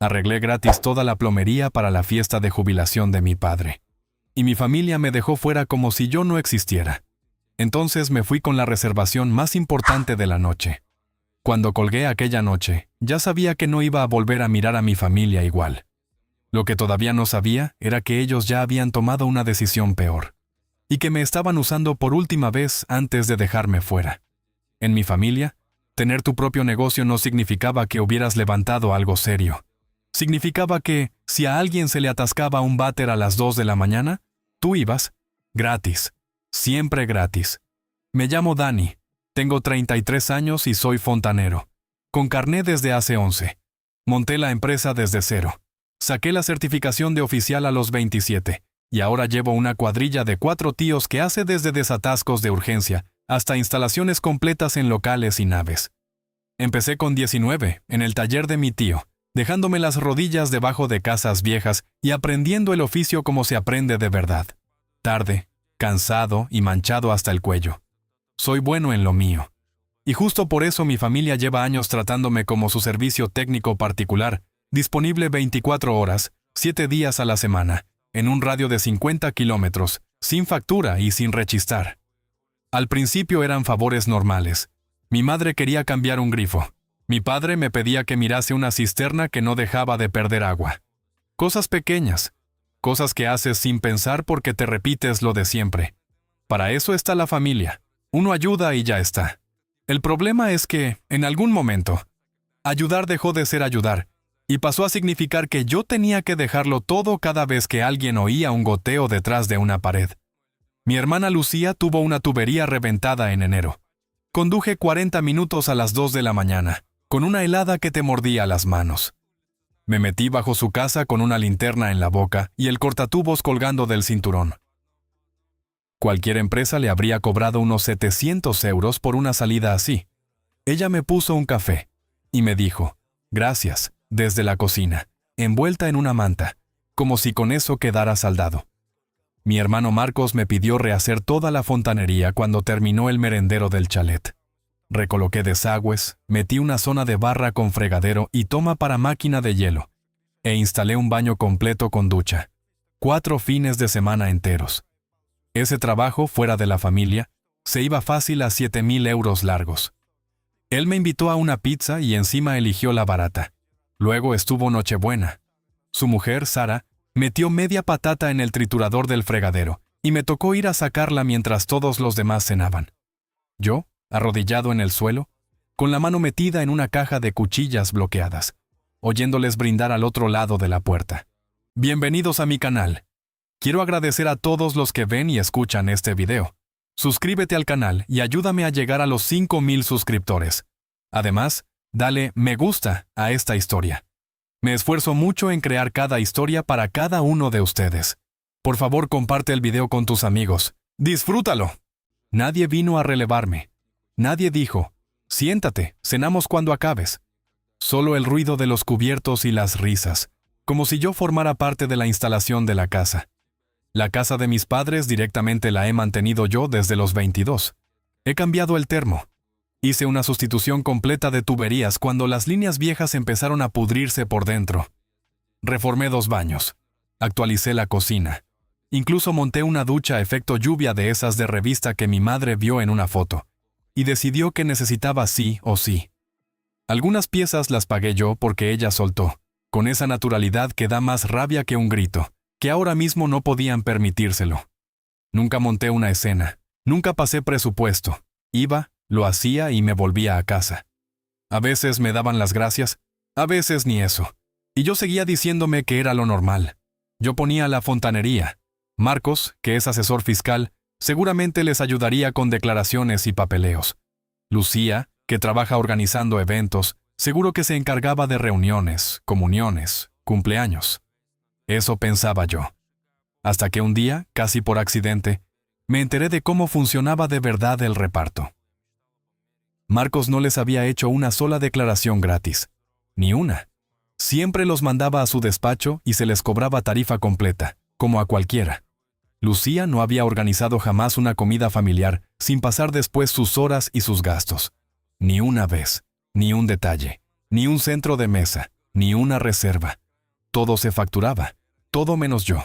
Arreglé gratis toda la plomería para la fiesta de jubilación de mi padre. Y mi familia me dejó fuera como si yo no existiera. Entonces me fui con la reservación más importante de la noche. Cuando colgué aquella noche, ya sabía que no iba a volver a mirar a mi familia igual. Lo que todavía no sabía era que ellos ya habían tomado una decisión peor. Y que me estaban usando por última vez antes de dejarme fuera. En mi familia, tener tu propio negocio no significaba que hubieras levantado algo serio. Significaba que, si a alguien se le atascaba un váter a las 2 de la mañana, tú ibas, gratis, siempre gratis. Me llamo Dani, tengo 33 años y soy fontanero. Con carné desde hace 11. Monté la empresa desde cero. Saqué la certificación de oficial a los 27, y ahora llevo una cuadrilla de 4 tíos que hace desde desatascos de urgencia hasta instalaciones completas en locales y naves. Empecé con 19, en el taller de mi tío, dejándome las rodillas debajo de casas viejas y aprendiendo el oficio como se aprende de verdad. Tarde, cansado y manchado hasta el cuello. Soy bueno en lo mío. Y justo por eso mi familia lleva años tratándome como su servicio técnico particular, disponible 24 horas, 7 días a la semana, en un radio de 50 kilómetros, sin factura y sin rechistar. Al principio eran favores normales. Mi madre quería cambiar un grifo. Mi padre me pedía que mirase una cisterna que no dejaba de perder agua. Cosas pequeñas. Cosas que haces sin pensar porque te repites lo de siempre. Para eso está la familia. Uno ayuda y ya está. El problema es que, en algún momento, ayudar dejó de ser ayudar, y pasó a significar que yo tenía que dejarlo todo cada vez que alguien oía un goteo detrás de una pared. Mi hermana Lucía tuvo una tubería reventada en enero. Conduje 40 minutos a las 2 de la mañana, con una helada que te mordía las manos. Me metí bajo su casa con una linterna en la boca y el cortatubos colgando del cinturón. Cualquier empresa le habría cobrado unos 700 euros por una salida así. Ella me puso un café y me dijo, gracias, desde la cocina, envuelta en una manta, como si con eso quedara saldado. Mi hermano Marcos me pidió rehacer toda la fontanería cuando terminó el merendero del chalet. Recoloqué desagües, metí una zona de barra con fregadero y toma para máquina de hielo, e instalé un baño completo con ducha. 4 fines de semana enteros. Ese trabajo, fuera de la familia, se iba fácil a 7.000 euros largos. Él me invitó a una pizza y encima eligió la barata. Luego estuvo Nochebuena. Su mujer, Sara, metió media patata en el triturador del fregadero y me tocó ir a sacarla mientras todos los demás cenaban. Yo, arrodillado en el suelo, con la mano metida en una caja de cuchillas bloqueadas, oyéndoles brindar al otro lado de la puerta. Bienvenidos a mi canal. Quiero agradecer a todos los que ven y escuchan este video. Suscríbete al canal y ayúdame a llegar a los 5,000 suscriptores. Además, dale me gusta a esta historia. Me esfuerzo mucho en crear cada historia para cada uno de ustedes. Por favor, comparte el video con tus amigos. ¡Disfrútalo! Nadie vino a relevarme. Nadie dijo, siéntate, cenamos cuando acabes. Solo el ruido de los cubiertos y las risas, como si yo formara parte de la instalación de la casa. La casa de mis padres directamente la he mantenido yo desde los 22. He cambiado el termo. Hice una sustitución completa de tuberías cuando las líneas viejas empezaron a pudrirse por dentro. Reformé 2 baños. Actualicé la cocina. Incluso monté una ducha a efecto lluvia de esas de revista que mi madre vio en una foto, y decidió que necesitaba sí o sí. Algunas piezas las pagué yo porque ella soltó, con esa naturalidad que da más rabia que un grito, que ahora mismo no podían permitírselo. Nunca monté una escena, nunca pasé presupuesto. Iba, lo hacía y me volvía a casa. A veces me daban las gracias, a veces ni eso. Y yo seguía diciéndome que era lo normal. Yo ponía la fontanería. Marcos, que es asesor fiscal, seguramente les ayudaría con declaraciones y papeleos. Lucía, que trabaja organizando eventos, seguro que se encargaba de reuniones, comuniones, cumpleaños. Eso pensaba yo. Hasta que un día, casi por accidente, me enteré de cómo funcionaba de verdad el reparto. Marcos no les había hecho una sola declaración gratis. Ni una. Siempre los mandaba a su despacho y se les cobraba tarifa completa, como a cualquiera. Lucía no había organizado jamás una comida familiar sin pasar después sus horas y sus gastos. Ni una vez, ni un detalle, ni un centro de mesa, ni una reserva. Todo se facturaba, todo menos yo.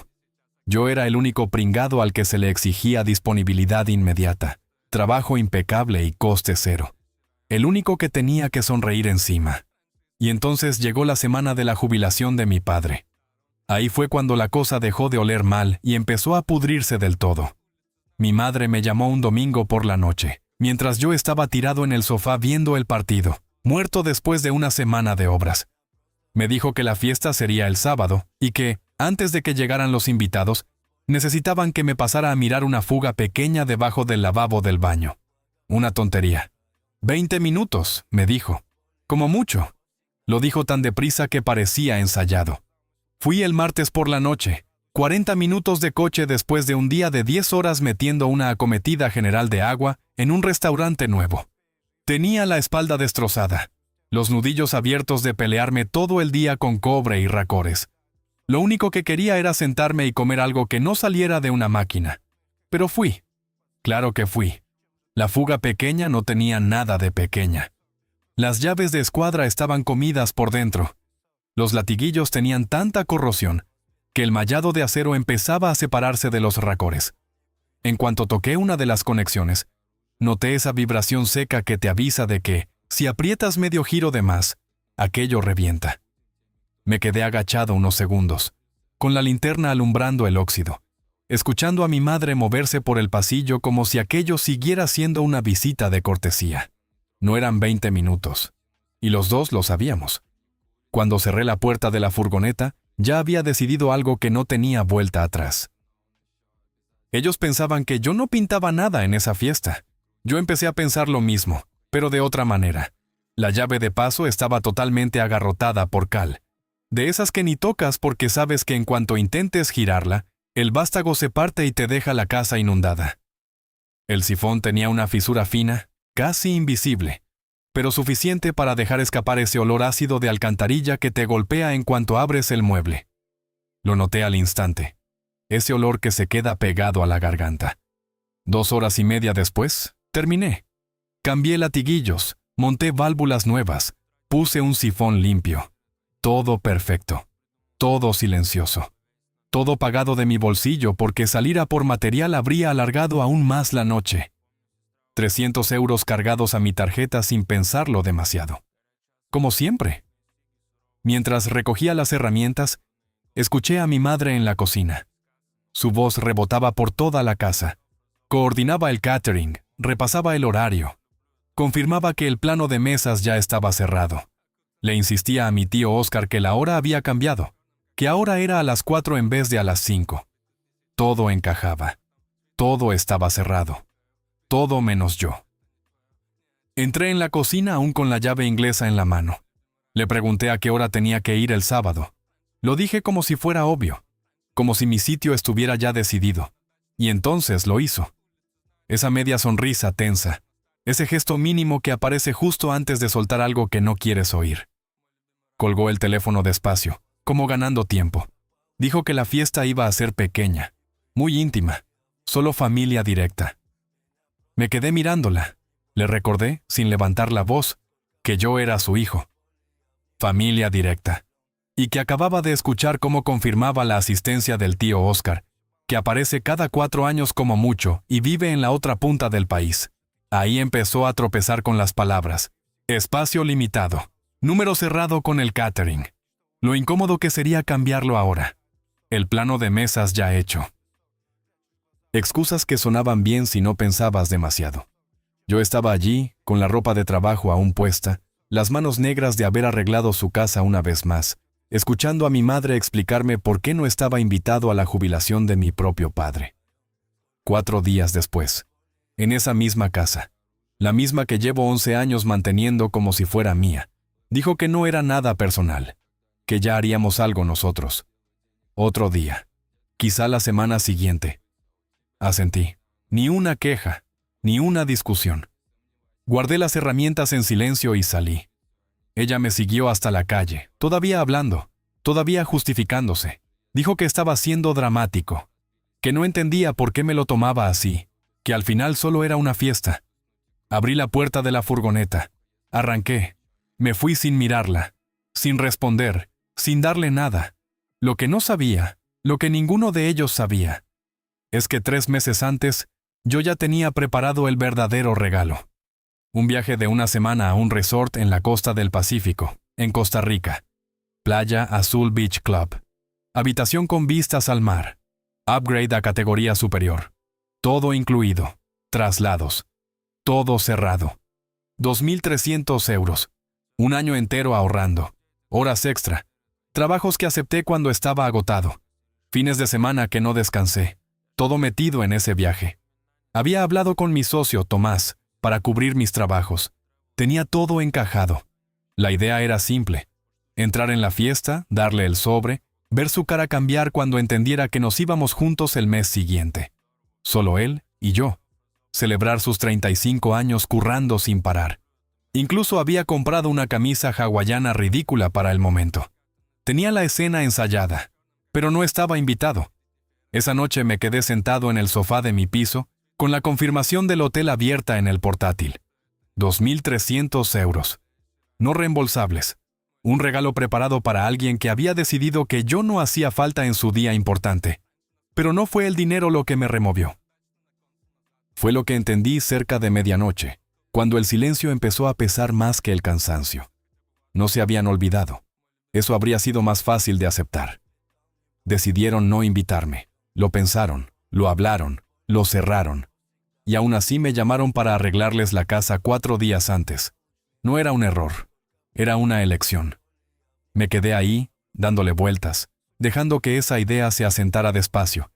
Yo era el único pringado al que se le exigía disponibilidad inmediata, trabajo impecable y coste cero. El único que tenía que sonreír encima. Y entonces llegó la semana de la jubilación de mi padre. Ahí fue cuando la cosa dejó de oler mal y empezó a pudrirse del todo. Mi madre me llamó un domingo por la noche, mientras yo estaba tirado en el sofá viendo el partido, muerto después de una semana de obras. Me dijo que la fiesta sería el sábado y que, antes de que llegaran los invitados, necesitaban que me pasara a mirar una fuga pequeña debajo del lavabo del baño. Una tontería. 20 minutos, me dijo. Como mucho. Lo dijo tan deprisa que parecía ensayado. Fui el martes por la noche, 40 minutos de coche después de un día de 10 horas metiendo una acometida general de agua en un restaurante nuevo. Tenía la espalda destrozada, los nudillos abiertos de pelearme todo el día con cobre y racores. Lo único que quería era sentarme y comer algo que no saliera de una máquina. Pero fui. Claro que fui. La fuga pequeña no tenía nada de pequeña. Las llaves de escuadra estaban comidas por dentro. Los latiguillos tenían tanta corrosión que el mallado de acero empezaba a separarse de los racores. En cuanto toqué una de las conexiones, noté esa vibración seca que te avisa de que, si aprietas medio giro de más, aquello revienta. Me quedé agachado unos segundos, con la linterna alumbrando el óxido, escuchando a mi madre moverse por el pasillo como si aquello siguiera siendo una visita de cortesía. No eran 20 minutos, y los dos lo sabíamos. Cuando cerré la puerta de la furgoneta, ya había decidido algo que no tenía vuelta atrás. Ellos pensaban que yo no pintaba nada en esa fiesta. Yo empecé a pensar lo mismo, pero de otra manera. La llave de paso estaba totalmente agarrotada por cal. De esas que ni tocas porque sabes que en cuanto intentes girarla, el vástago se parte y te deja la casa inundada. El sifón tenía una fisura fina, casi invisible, pero suficiente para dejar escapar ese olor ácido de alcantarilla que te golpea en cuanto abres el mueble. Lo noté al instante, ese olor que se queda pegado a la garganta. 2 horas y media después, terminé. Cambié latiguillos, monté válvulas nuevas, puse un sifón limpio. Todo perfecto, todo silencioso. Todo pagado de mi bolsillo porque salir a por material habría alargado aún más la noche. 300 euros cargados a mi tarjeta sin pensarlo demasiado. Como siempre. Mientras recogía las herramientas, escuché a mi madre en la cocina. Su voz rebotaba por toda la casa. Coordinaba el catering, repasaba el horario. Confirmaba que el plano de mesas ya estaba cerrado. Le insistía a mi tío Óscar que la hora había cambiado, que ahora era a las 4 en vez de a las 5. Todo encajaba. Todo estaba cerrado. Todo menos yo. Entré en la cocina aún con la llave inglesa en la mano. Le pregunté a qué hora tenía que ir el sábado. Lo dije como si fuera obvio, como si mi sitio estuviera ya decidido. Y entonces lo hizo. Esa media sonrisa tensa, ese gesto mínimo que aparece justo antes de soltar algo que no quieres oír. Colgó el teléfono despacio, como ganando tiempo. Dijo que la fiesta iba a ser pequeña, muy íntima, solo familia directa. Me quedé mirándola. Le recordé, sin levantar la voz, que yo era su hijo. Familia directa. Y que acababa de escuchar cómo confirmaba la asistencia del tío Óscar, que aparece cada 4 años como mucho y vive en la otra punta del país. Ahí empezó a tropezar con las palabras. Espacio limitado. Número cerrado con el catering. Lo incómodo que sería cambiarlo ahora. El plano de mesas ya hecho. Excusas que sonaban bien si no pensabas demasiado. Yo estaba allí, con la ropa de trabajo aún puesta, las manos negras de haber arreglado su casa una vez más, escuchando a mi madre explicarme por qué no estaba invitado a la jubilación de mi propio padre. 4 días después, en esa misma casa, la misma que llevo 11 años manteniendo como si fuera mía, dijo que no era nada personal, que ya haríamos algo nosotros. Otro día, quizá la semana siguiente. Asentí. Ni una queja, ni una discusión. Guardé las herramientas en silencio y salí. Ella me siguió hasta la calle, todavía hablando, todavía justificándose. Dijo que estaba siendo dramático, que no entendía por qué me lo tomaba así, que al final solo era una fiesta. Abrí la puerta de la furgoneta, arranqué, me fui sin mirarla. sin responder, sin darle nada. Lo que no sabía, lo que ninguno de ellos sabía, es que 3 meses antes yo ya tenía preparado el verdadero regalo. Un viaje de una semana a un resort en la costa del Pacífico, en Costa Rica. Playa Azul Beach Club. Habitación con vistas al mar. Upgrade a categoría superior. Todo incluido. Traslados. Todo cerrado. 2.300 euros. Un año entero ahorrando. Horas extra. Trabajos que acepté cuando estaba agotado. Fines de semana que no descansé. Todo metido en ese viaje. Había hablado con mi socio, Tomás, para cubrir mis trabajos. Tenía todo encajado. La idea era simple. Entrar en la fiesta, darle el sobre, ver su cara cambiar cuando entendiera que nos íbamos juntos el mes siguiente. Solo él y yo. Celebrar sus 35 años currando sin parar. Incluso había comprado una camisa hawaiana ridícula para el momento. Tenía la escena ensayada, pero no estaba invitado. Esa noche me quedé sentado en el sofá de mi piso, con la confirmación del hotel abierta en el portátil. 2.300 euros. No reembolsables. Un regalo preparado para alguien que había decidido que yo no hacía falta en su día importante. Pero no fue el dinero lo que me removió. Fue lo que entendí cerca de medianoche, cuando el silencio empezó a pesar más que el cansancio. No se habían olvidado. Eso habría sido más fácil de aceptar. Decidieron no invitarme. Lo pensaron, lo hablaron, lo cerraron. Y aún así me llamaron para arreglarles la casa 4 días antes. No era un error. Era una elección. Me quedé ahí, dándole vueltas, dejando que esa idea se asentara despacio,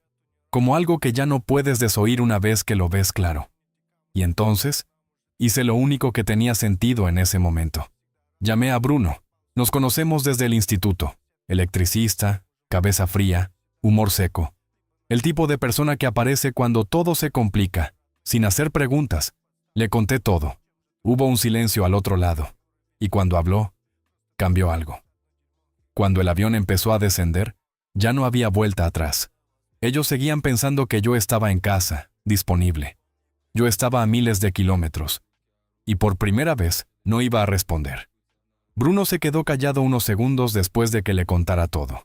como algo que ya no puedes desoír una vez que lo ves claro. Y entonces, hice lo único que tenía sentido en ese momento. Llamé a Bruno. Nos conocemos desde el instituto. Electricista, cabeza fría, humor seco. El tipo de persona que aparece cuando todo se complica, sin hacer preguntas. Le conté todo. Hubo un silencio al otro lado. Y cuando habló, cambió algo. Cuando el avión empezó a descender, ya no había vuelta atrás. Ellos seguían pensando que yo estaba en casa, disponible. Yo estaba a miles de kilómetros. Y por primera vez, no iba a responder. Bruno se quedó callado unos segundos después de que le contara todo.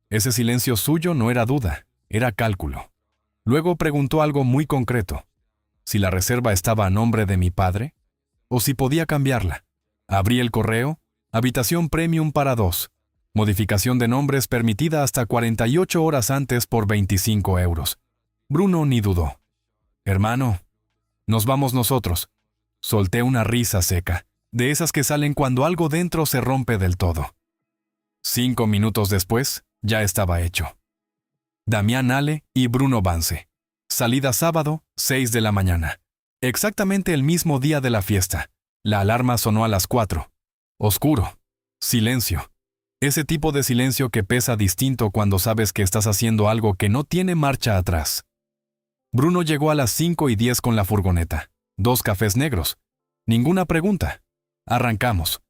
Ese silencio suyo no era duda, era cálculo. Luego preguntó algo muy concreto. Si la reserva estaba a nombre de mi padre, o si podía cambiarla. Abrí el correo, habitación premium para 2. Modificación de nombres permitida hasta 48 horas antes por 25 euros. Bruno ni dudó. Hermano, nos vamos nosotros. Solté una risa seca, de esas que salen cuando algo dentro se rompe del todo. 5 minutos después, ya estaba hecho. Damián Ale y Bruno Vance. Salida sábado, 6 de la mañana. Exactamente el mismo día de la fiesta. La alarma sonó a las 4. Oscuro. Silencio. Ese tipo de silencio que pesa distinto cuando sabes que estás haciendo algo que no tiene marcha atrás. Bruno llegó a las 5:10 con la furgoneta. 2 cafés negros. Ninguna pregunta. Arrancamos.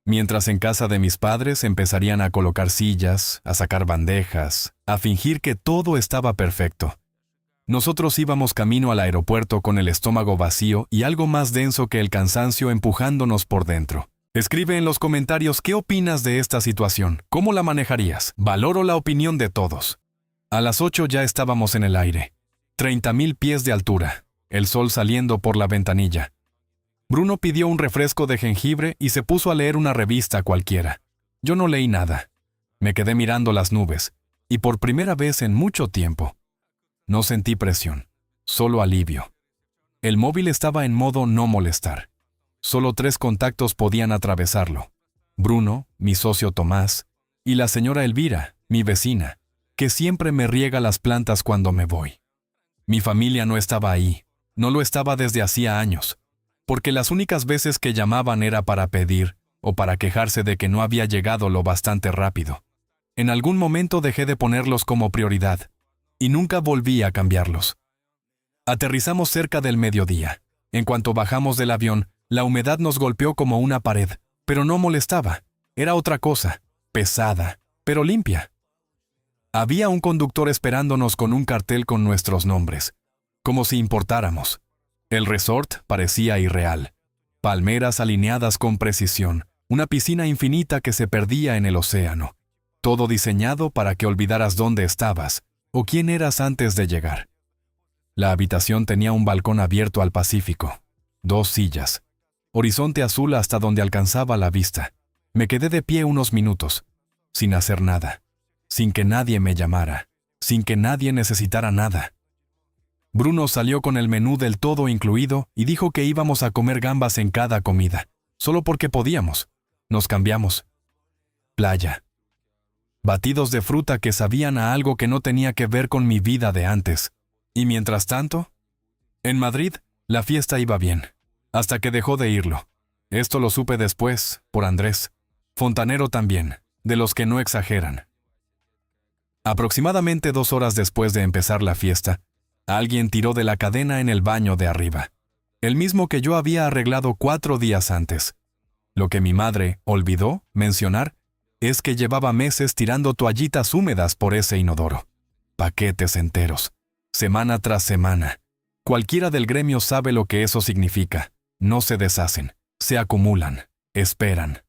Mientras en casa de mis padres empezarían a colocar sillas, a sacar bandejas, a fingir que todo estaba perfecto. Nosotros íbamos camino al aeropuerto con el estómago vacío y algo más denso que el cansancio empujándonos por dentro. Escribe en los comentarios qué opinas de esta situación, cómo la manejarías. Valoro la opinión de todos. A las 8 ya estábamos en el aire. 30.000 pies de altura, el sol saliendo por la ventanilla. Bruno pidió un refresco de jengibre y se puso a leer una revista cualquiera. Yo no leí nada. Me quedé mirando las nubes, y por primera vez en mucho tiempo. No sentí presión, solo alivio. El móvil estaba en modo no molestar. Solo 3 contactos podían atravesarlo. Bruno, mi socio Tomás, y la señora Elvira, mi vecina, que siempre me riega las plantas cuando me voy. Mi familia no estaba ahí, no lo estaba desde hacía años, porque las únicas veces que llamaban era para pedir o para quejarse de que no había llegado lo bastante rápido. En algún momento dejé de ponerlos como prioridad, y nunca volví a cambiarlos. Aterrizamos cerca del mediodía. En cuanto bajamos del avión, la humedad nos golpeó como una pared, pero no molestaba. Era otra cosa, pesada, pero limpia. Había un conductor esperándonos con un cartel con nuestros nombres, como si importáramos. El resort parecía irreal. Palmeras alineadas con precisión, una piscina infinita que se perdía en el océano, todo diseñado para que olvidaras dónde estabas o quién eras antes de llegar. La habitación tenía un balcón abierto al Pacífico, 2 sillas, horizonte azul hasta donde alcanzaba la vista. Me quedé de pie unos minutos, sin hacer nada, sin que nadie me llamara, sin que nadie necesitara nada. Bruno salió con el menú del todo incluido y dijo que íbamos a comer gambas en cada comida, solo porque podíamos. Nos cambiamos. Playa. Batidos de fruta que sabían a algo que no tenía que ver con mi vida de antes. Y mientras tanto, en Madrid, la fiesta iba bien, hasta que dejó de irlo. Esto lo supe después, por Andrés. Fontanero también, de los que no exageran. Aproximadamente 2 horas después de empezar la fiesta, alguien tiró de la cadena en el baño de arriba, el mismo que yo había arreglado 4 días antes. Lo que mi madre olvidó mencionar es que llevaba meses tirando toallitas húmedas por ese inodoro. Paquetes enteros, semana tras semana. Cualquiera del gremio sabe lo que eso significa. No se deshacen, se acumulan, esperan.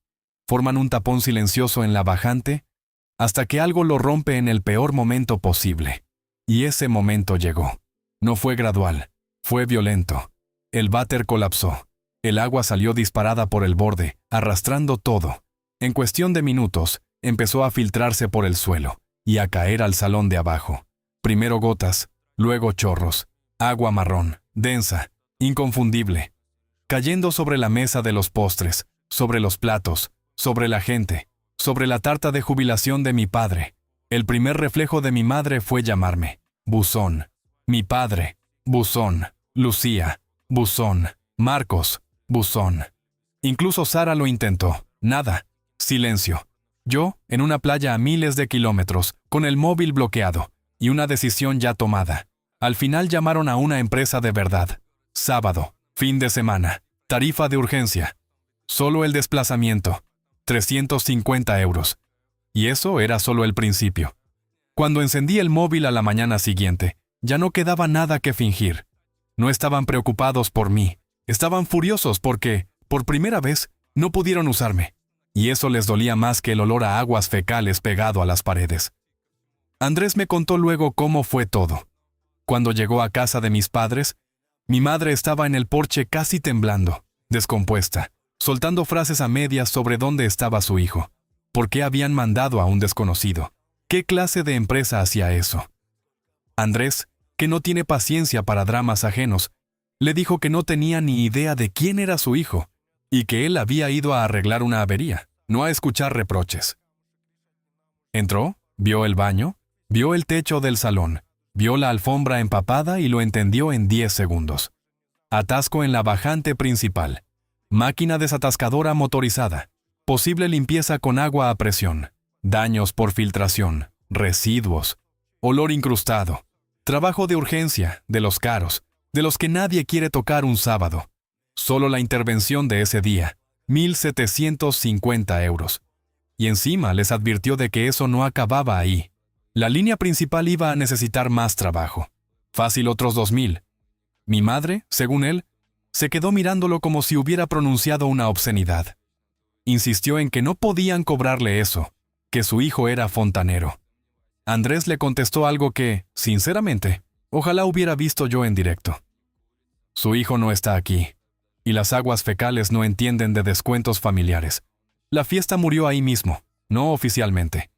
Forman un tapón silencioso en la bajante hasta que algo lo rompe en el peor momento posible. Y ese momento llegó. No fue gradual, fue violento. El váter colapsó. El agua salió disparada por el borde, arrastrando todo. En cuestión de minutos, empezó a filtrarse por el suelo y a caer al salón de abajo. Primero gotas, luego chorros. Agua marrón, densa, inconfundible. Cayendo sobre la mesa de los postres, sobre los platos, sobre la gente, sobre la tarta de jubilación de mi padre. El primer reflejo de mi madre fue llamarme Buzón. Mi padre, Buzón. Lucía, Buzón. Marcos, Buzón. Incluso Sara lo intentó. Nada. Silencio. Yo, en una playa a miles de kilómetros, con el móvil bloqueado, y una decisión ya tomada. Al final llamaron a una empresa de verdad. Sábado, fin de semana, tarifa de urgencia. Solo el desplazamiento, 350 euros. Y eso era solo el principio. Cuando encendí el móvil a la mañana siguiente, ya no quedaba nada que fingir. No estaban preocupados por mí. Estaban furiosos porque, por primera vez, no pudieron usarme. Y eso les dolía más que el olor a aguas fecales pegado a las paredes. Andrés me contó luego cómo fue todo. Cuando llegó a casa de mis padres, mi madre estaba en el porche casi temblando, descompuesta, soltando frases a medias sobre dónde estaba su hijo, por qué habían mandado a un desconocido, qué clase de empresa hacía eso. Andrés, que no tiene paciencia para dramas ajenos, le dijo que no tenía ni idea de quién era su hijo y que él había ido a arreglar una avería, no a escuchar reproches. Entró, vio el baño, vio el techo del salón, vio la alfombra empapada y lo entendió en 10 segundos. Atasco en la bajante principal. Máquina desatascadora motorizada. Posible limpieza con agua a presión. Daños por filtración. Residuos. Olor incrustado. Trabajo de urgencia, de los caros, de los que nadie quiere tocar un sábado. Solo la intervención de ese día, 1.750 euros. Y encima les advirtió de que eso no acababa ahí. La línea principal iba a necesitar más trabajo. Fácil otros 2.000. Mi madre, según él, se quedó mirándolo como si hubiera pronunciado una obscenidad. Insistió en que no podían cobrarle eso, que su hijo era fontanero. Andrés le contestó algo que, sinceramente, ojalá hubiera visto yo en directo. Su hijo no está aquí, y las aguas fecales no entienden de descuentos familiares. La fiesta murió ahí mismo, no oficialmente.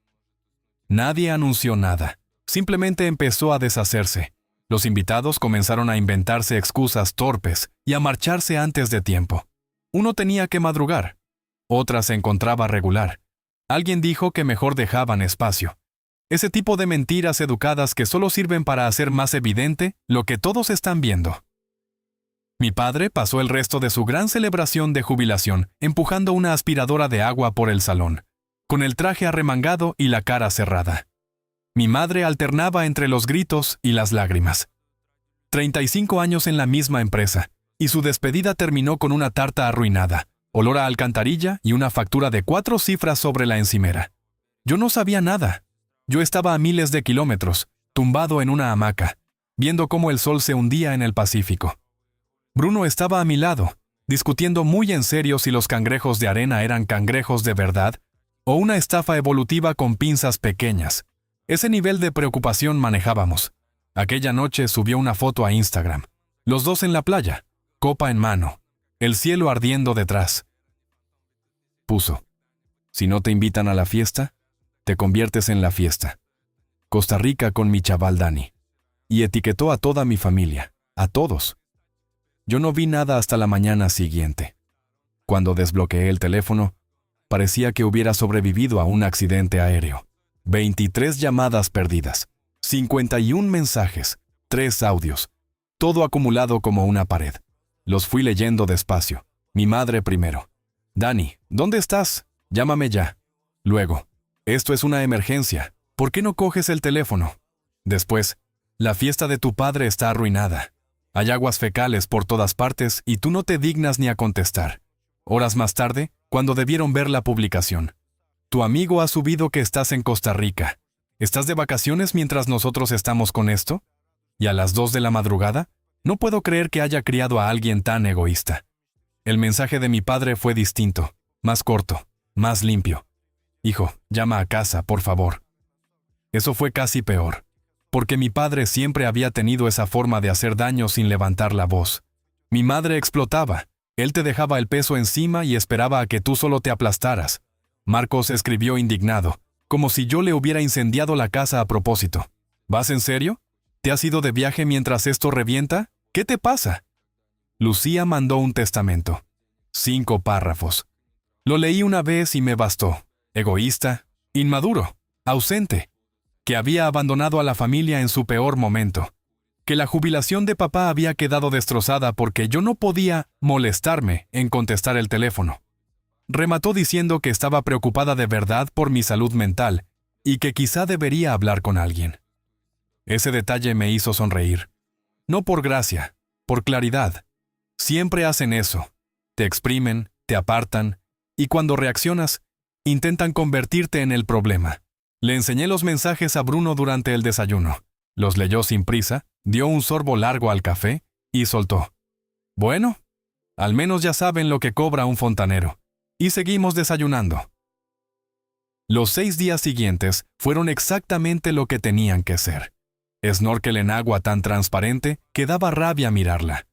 Nadie anunció nada, simplemente empezó a deshacerse. Los invitados comenzaron a inventarse excusas torpes y a marcharse antes de tiempo. Uno tenía que madrugar, otra se encontraba regular. Alguien dijo que mejor dejaban espacio. Ese tipo de mentiras educadas que solo sirven para hacer más evidente lo que todos están viendo. Mi padre pasó el resto de su gran celebración de jubilación empujando una aspiradora de agua por el salón, con el traje arremangado y la cara cerrada. Mi madre alternaba entre los gritos y las lágrimas. 35 años en la misma empresa, y su despedida terminó con una tarta arruinada, olor a alcantarilla y una factura de 4 cifras sobre la encimera. Yo no sabía nada. Yo estaba a miles de kilómetros, tumbado en una hamaca, viendo cómo el sol se hundía en el Pacífico. Bruno estaba a mi lado, discutiendo muy en serio si los cangrejos de arena eran cangrejos de verdad o una estafa evolutiva con pinzas pequeñas. Ese nivel de preocupación manejábamos. Aquella noche subió una foto a Instagram. Los dos en la playa, copa en mano, el cielo ardiendo detrás. Puso: si no te invitan a la fiesta, te conviertes en la fiesta. Costa Rica con mi chaval Dani. Y etiquetó a toda mi familia, a todos. Yo no vi nada hasta la mañana siguiente. Cuando desbloqueé el teléfono, parecía que hubiera sobrevivido a un accidente aéreo. 23 llamadas perdidas, 51 mensajes, 3 audios, todo acumulado como una pared. Los fui leyendo despacio. Mi madre primero: Dani, ¿dónde estás? Llámame ya. Luego: esto es una emergencia, ¿por qué no coges el teléfono? Después: la fiesta de tu padre está arruinada. Hay aguas fecales por todas partes y tú no te dignas ni a contestar. Horas más tarde, cuando debieron ver la publicación: tu amigo ha subido que estás en Costa Rica. ¿Estás de vacaciones mientras nosotros estamos con esto? Y a las 2 de la madrugada, no puedo creer que haya criado a alguien tan egoísta. El mensaje de mi padre fue distinto, más corto, más limpio. Hijo, llama a casa, por favor. Eso fue casi peor, porque mi padre siempre había tenido esa forma de hacer daño sin levantar la voz. Mi madre explotaba. Él te dejaba el peso encima y esperaba a que tú solo te aplastaras. Marcos escribió indignado, como si yo le hubiera incendiado la casa a propósito. ¿Vas en serio? ¿Te has ido de viaje mientras esto revienta? ¿Qué te pasa? Lucía mandó un testamento. 5 párrafos. Lo leí una vez y me bastó. Egoísta, inmaduro, ausente, que había abandonado a la familia en su peor momento, que la jubilación de papá había quedado destrozada porque yo no podía molestarme en contestar el teléfono. Remató diciendo que estaba preocupada de verdad por mi salud mental y que quizá debería hablar con alguien. Ese detalle me hizo sonreír. No por gracia, por claridad. Siempre hacen eso. Te exprimen, te apartan, y cuando reaccionas, intentan convertirte en el problema. Le enseñé los mensajes a Bruno durante el desayuno. Los leyó sin prisa, dio un sorbo largo al café y soltó: bueno, al menos ya saben lo que cobra un fontanero. Y seguimos desayunando. Los 6 días siguientes fueron exactamente lo que tenían que ser. Snorkel en agua tan transparente que daba rabia mirarla.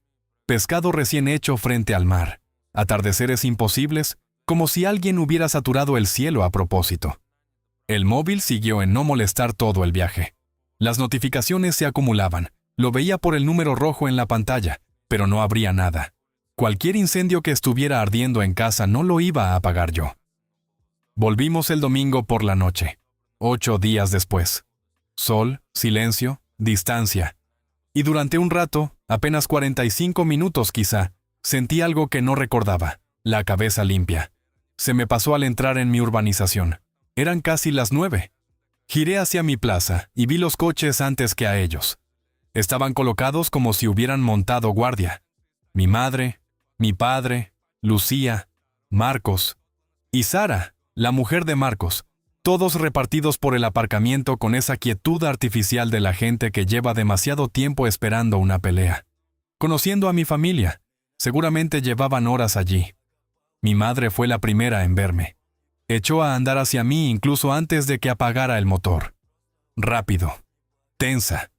Pescado recién hecho frente al mar. Atardeceres imposibles, como si alguien hubiera saturado el cielo a propósito. El móvil siguió en no molestar todo el viaje. Las notificaciones se acumulaban. Lo veía por el número rojo en la pantalla, pero no abría nada. Cualquier incendio que estuviera ardiendo en casa no lo iba a apagar yo. Volvimos el domingo por la noche. 8 días después. Sol, silencio, distancia. Y durante un rato, apenas 45 minutos quizá, sentí algo que no recordaba, la cabeza limpia. Se me pasó al entrar en mi urbanización. Eran casi las 9. Giré hacia mi plaza y vi los coches antes que a ellos. Estaban colocados como si hubieran montado guardia. Mi madre, mi padre, Lucía, Marcos y Sara, la mujer de Marcos, todos repartidos por el aparcamiento con esa quietud artificial de la gente que lleva demasiado tiempo esperando una pelea. Conociendo a mi familia, seguramente llevaban horas allí. Mi madre fue la primera en verme. Echó a andar hacia mí incluso antes de que apagara el motor. Rápido, tensa,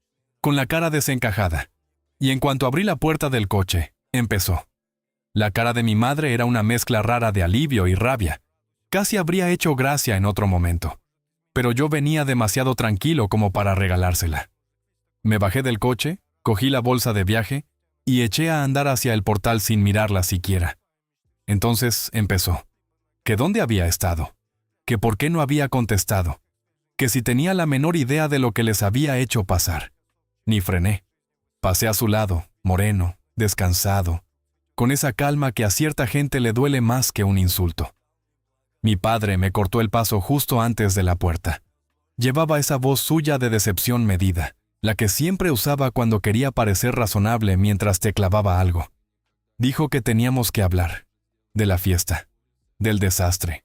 con la cara desencajada. Y en cuanto abrí la puerta del coche, empezó. La cara de mi madre era una mezcla rara de alivio y rabia. Casi habría hecho gracia en otro momento. Pero yo venía demasiado tranquilo como para regalársela. Me bajé del coche, cogí la bolsa de viaje y eché a andar hacia el portal sin mirarla siquiera. Entonces empezó. Que dónde había estado. Que por qué no había contestado. Que si tenía la menor idea de lo que les había hecho pasar. Ni frené. Pasé a su lado, moreno, descansado, con esa calma que a cierta gente le duele más que un insulto. Mi padre me cortó el paso justo antes de la puerta. Llevaba esa voz suya de decepción medida, la que siempre usaba cuando quería parecer razonable mientras te clavaba algo. Dijo que teníamos que hablar. De la fiesta. Del desastre.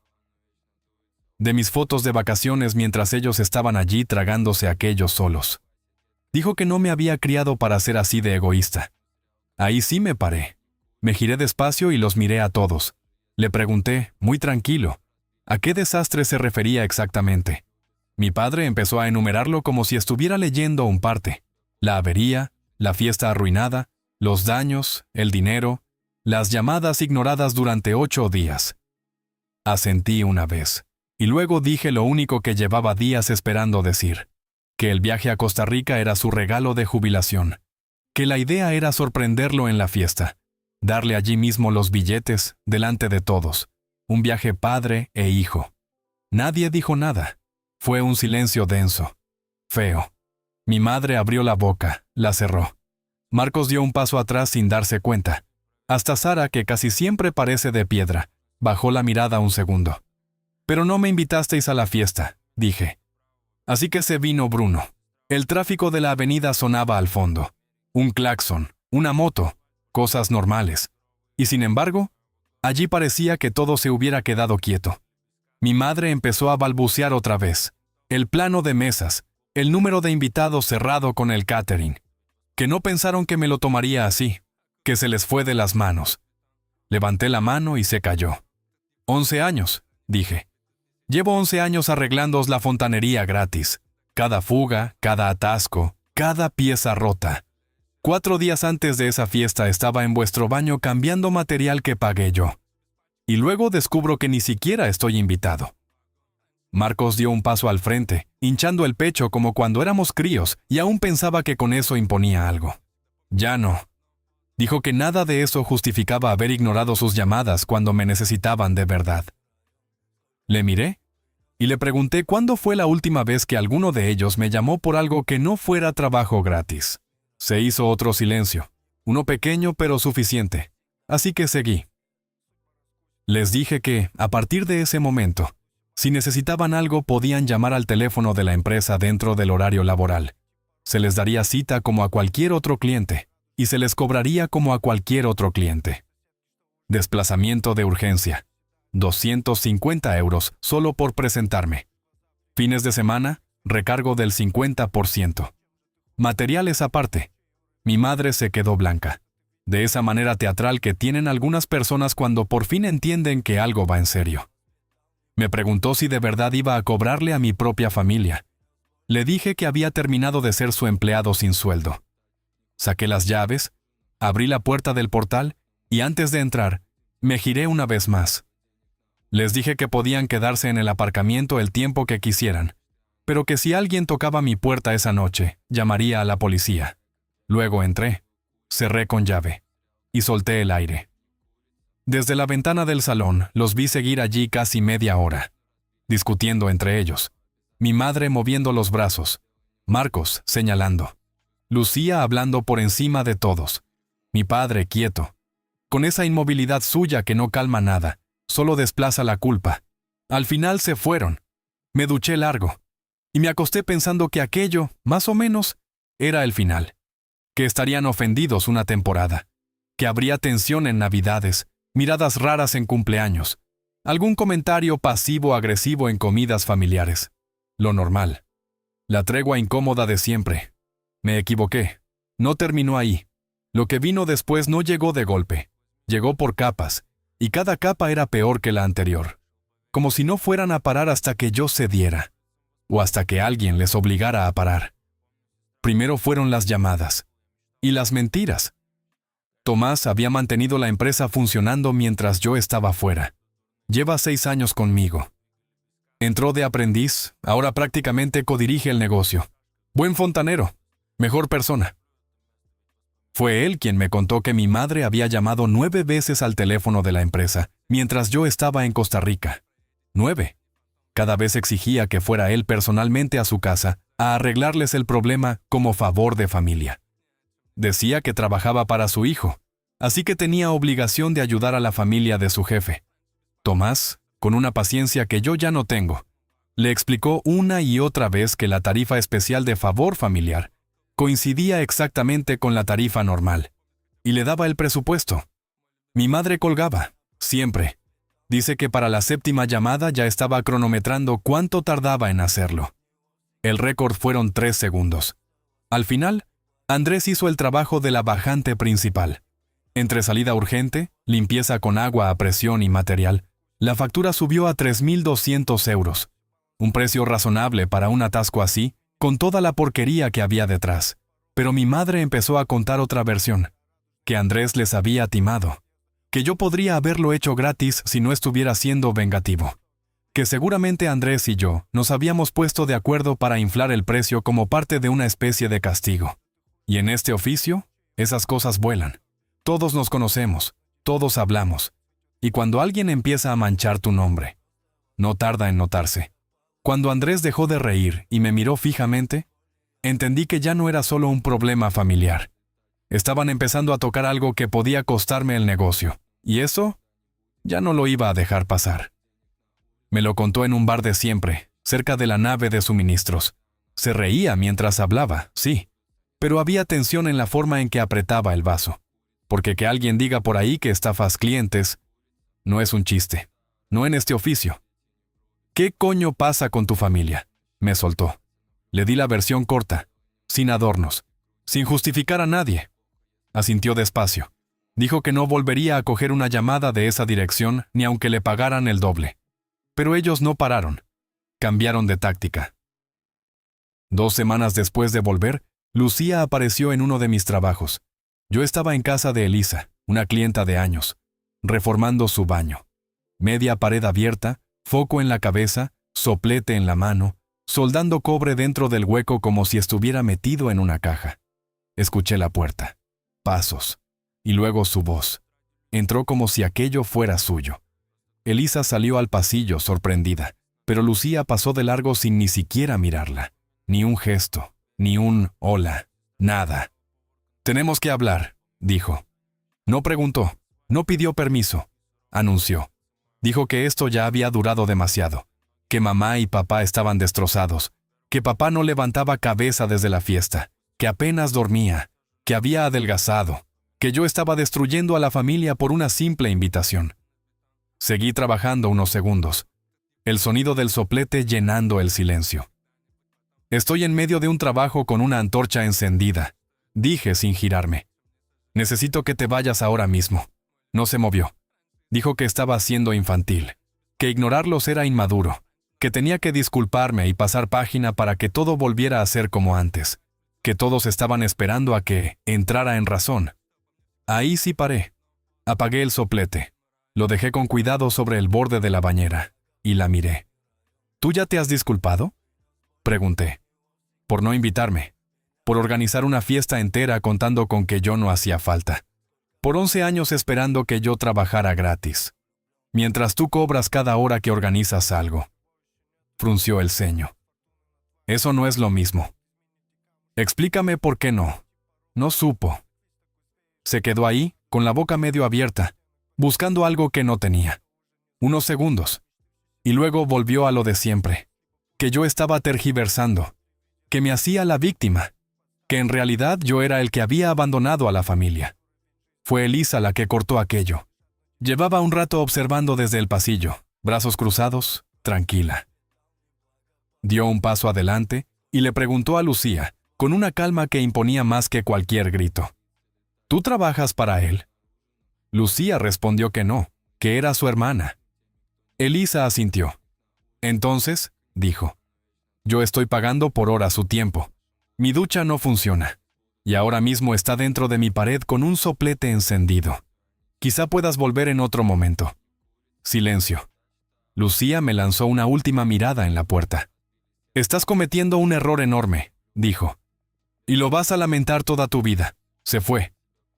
De mis fotos de vacaciones mientras ellos estaban allí tragándose aquellos solos. Dijo que no me había criado para ser así de egoísta. Ahí sí me paré. Me giré despacio y los miré a todos. Le pregunté, muy tranquilo, ¿a qué desastre se refería exactamente? Mi padre empezó a enumerarlo como si estuviera leyendo un parte. La avería, la fiesta arruinada, los daños, el dinero, las llamadas ignoradas durante 8 días. Asentí una vez, y luego dije lo único que llevaba días esperando decir, que el viaje a Costa Rica era su regalo de jubilación, que la idea era sorprenderlo en la fiesta, darle allí mismo los billetes, delante de todos, un viaje padre e hijo. Nadie dijo nada. Fue un silencio denso, feo. Mi madre abrió la boca, la cerró. Marcos dio un paso atrás sin darse cuenta. Hasta Sara, que casi siempre parece de piedra, bajó la mirada un segundo. «Pero no me invitasteis a la fiesta», dije. Así que se vino Bruno. El tráfico de la avenida sonaba al fondo. Un claxon, una moto, cosas normales. Y sin embargo, allí parecía que todo se hubiera quedado quieto. Mi madre empezó a balbucear otra vez. El plano de mesas, el número de invitados cerrado con el catering. Que no pensaron que me lo tomaría así, que se les fue de las manos. Levanté la mano y se cayó. 11 años, dije. Llevo 11 años arreglándoos la fontanería gratis. Cada fuga, cada atasco, cada pieza rota. 4 días antes de esa fiesta estaba en vuestro baño cambiando material que pagué yo. Y luego descubro que ni siquiera estoy invitado. Marcos dio un paso al frente, hinchando el pecho como cuando éramos críos, y aún pensaba que con eso imponía algo. Ya no. Dijo que nada de eso justificaba haber ignorado sus llamadas cuando me necesitaban de verdad. Le miré y le pregunté cuándo fue la última vez que alguno de ellos me llamó por algo que no fuera trabajo gratis. Se hizo otro silencio, uno pequeño pero suficiente, así que seguí. Les dije que, a partir de ese momento, si necesitaban algo podían llamar al teléfono de la empresa dentro del horario laboral. Se les daría cita como a cualquier otro cliente, y se les cobraría como a cualquier otro cliente. Desplazamiento de urgencia. 250 € solo por presentarme. Fines de semana, recargo del 50%. Materiales aparte. Mi madre se quedó blanca. De esa manera teatral que tienen algunas personas cuando por fin entienden que algo va en serio. Me preguntó si de verdad iba a cobrarle a mi propia familia. Le dije que había terminado de ser su empleado sin sueldo. Saqué las llaves, abrí la puerta del portal y antes de entrar, me giré una vez más. Les dije que podían quedarse en el aparcamiento el tiempo que quisieran, pero que si alguien tocaba mi puerta esa noche, llamaría a la policía. Luego entré, cerré con llave y solté el aire. Desde la ventana del salón los vi seguir allí casi media hora, discutiendo entre ellos. Mi madre moviendo los brazos, Marcos señalando, Lucía hablando por encima de todos, mi padre quieto, con esa inmovilidad suya que no calma nada, solo desplaza la culpa. Al final se fueron. Me duché largo, y me acosté pensando que aquello, más o menos, era el final. Que estarían ofendidos una temporada, que habría tensión en Navidades, miradas raras en cumpleaños, algún comentario pasivo-agresivo en comidas familiares. Lo normal. La tregua incómoda de siempre. Me equivoqué. No terminó ahí. Lo que vino después no llegó de golpe. Llegó por capas, y cada capa era peor que la anterior. Como si no fueran a parar hasta que yo cediera, o hasta que alguien les obligara a parar. Primero fueron las llamadas. Y las mentiras. Tomás había mantenido la empresa funcionando mientras yo estaba fuera. Lleva 6 años conmigo. Entró de aprendiz, ahora prácticamente codirige el negocio. Buen fontanero, mejor persona. Fue él quien me contó que mi madre había llamado 9 veces al teléfono de la empresa, mientras yo estaba en Costa Rica. 9. Cada vez exigía que fuera él personalmente a su casa a arreglarles el problema como favor de familia. Decía que trabajaba para su hijo, así que tenía obligación de ayudar a la familia de su jefe. Tomás, con una paciencia que yo ya no tengo, le explicó una y otra vez que la tarifa especial de favor familiar coincidía exactamente con la tarifa normal, y le daba el presupuesto. Mi madre colgaba, siempre. Dice que para la 7ª llamada ya estaba cronometrando cuánto tardaba en hacerlo. El récord fueron 3 segundos. Al final, Andrés hizo el trabajo de la bajante principal. Entre salida urgente, limpieza con agua a presión y material, la factura subió a 3.200 euros. Un precio razonable para un atasco así, con toda la porquería que había detrás. Pero mi madre empezó a contar otra versión, que Andrés les había timado, que yo podría haberlo hecho gratis si no estuviera siendo vengativo, que seguramente Andrés y yo nos habíamos puesto de acuerdo para inflar el precio como parte de una especie de castigo. Y en este oficio, esas cosas vuelan. Todos nos conocemos, todos hablamos, y cuando alguien empieza a manchar tu nombre, no tarda en notarse. Cuando Andrés dejó de reír y me miró fijamente, entendí que ya no era solo un problema familiar. Estaban empezando a tocar algo que podía costarme el negocio, y eso ya no lo iba a dejar pasar. Me lo contó en un bar de siempre, cerca de la nave de suministros. Se reía mientras hablaba, sí, pero había tensión en la forma en que apretaba el vaso. Porque que alguien diga por ahí que estafas clientes no es un chiste, no en este oficio. ¿Qué coño pasa con tu familia?, me soltó. Le di la versión corta, sin adornos, sin justificar a nadie. Asintió despacio. Dijo que no volvería a coger una llamada de esa dirección ni aunque le pagaran el doble. Pero ellos no pararon. Cambiaron de táctica. 2 semanas después de volver, Lucía apareció en uno de mis trabajos. Yo estaba en casa de Elisa, una clienta de años, reformando su baño. Media pared abierta, foco en la cabeza, soplete en la mano, soldando cobre dentro del hueco como si estuviera metido en una caja. Escuché la puerta, pasos, y luego su voz. Entró como si aquello fuera suyo. Elisa salió al pasillo sorprendida, pero Lucía pasó de largo sin ni siquiera mirarla. Ni un gesto, ni un hola, nada. «Tenemos que hablar», dijo. No preguntó, no pidió permiso, anunció. Dijo que esto ya había durado demasiado, que mamá y papá estaban destrozados, que papá no levantaba cabeza desde la fiesta, que apenas dormía, que había adelgazado, que yo estaba destruyendo a la familia por una simple invitación. Seguí trabajando unos segundos, el sonido del soplete llenando el silencio. «Estoy en medio de un trabajo con una antorcha encendida», dije sin girarme. «Necesito que te vayas ahora mismo». No se movió. Dijo que estaba siendo infantil, que ignorarlos era inmaduro, que tenía que disculparme y pasar página para que todo volviera a ser como antes, que todos estaban esperando a que entrara en razón. Ahí sí paré. Apagué el soplete. Lo dejé con cuidado sobre el borde de la bañera, y la miré. «¿Tú ya te has disculpado?», pregunté. «Por no invitarme, por organizar una fiesta entera contando con que yo no hacía falta, por 11 años esperando que yo trabajara gratis, mientras tú cobras cada hora que organizas algo». Frunció el ceño. «Eso no es lo mismo». «Explícame por qué no». No supo. Se quedó ahí, con la boca medio abierta, buscando algo que no tenía. Unos segundos. Y luego volvió a lo de siempre. Que yo estaba tergiversando. Que me hacía la víctima. Que en realidad yo era el que había abandonado a la familia. Fue Elisa la que cortó aquello. Llevaba un rato observando desde el pasillo, brazos cruzados, tranquila. Dio un paso adelante y le preguntó a Lucía, con una calma que imponía más que cualquier grito. «¿Tú trabajas para él?». Lucía respondió que no, que era su hermana. Elisa asintió. «Entonces», dijo, «yo estoy pagando por hora su tiempo. Mi ducha no funciona. Y ahora mismo está dentro de mi pared con un soplete encendido. Quizá puedas volver en otro momento». Silencio. Lucía me lanzó una última mirada en la puerta. «Estás cometiendo un error enorme», dijo. «Y lo vas a lamentar toda tu vida». Se fue.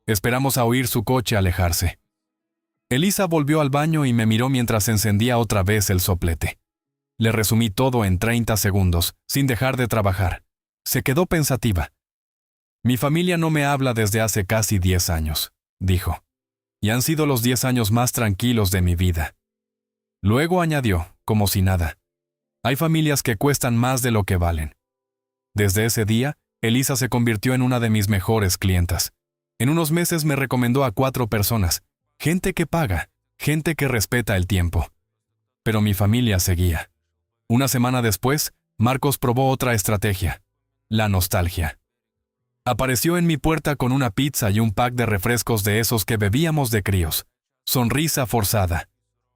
Esperamos a oír su coche alejarse. Elisa volvió al baño y me miró mientras encendía otra vez el soplete. Le resumí todo en 30 segundos, sin dejar de trabajar. Se quedó pensativa. «Mi familia no me habla desde hace casi 10 años», dijo. «Y han sido los 10 años más tranquilos de mi vida». Luego añadió, como si nada. «Hay familias que cuestan más de lo que valen». Desde ese día, Elisa se convirtió en una de mis mejores clientas. En unos meses me recomendó a 4 personas, gente que paga, gente que respeta el tiempo. Pero mi familia seguía. Una semana después, Marcos probó otra estrategia, la nostalgia. Apareció en mi puerta con una pizza y un pack de refrescos de esos que bebíamos de críos. Sonrisa forzada.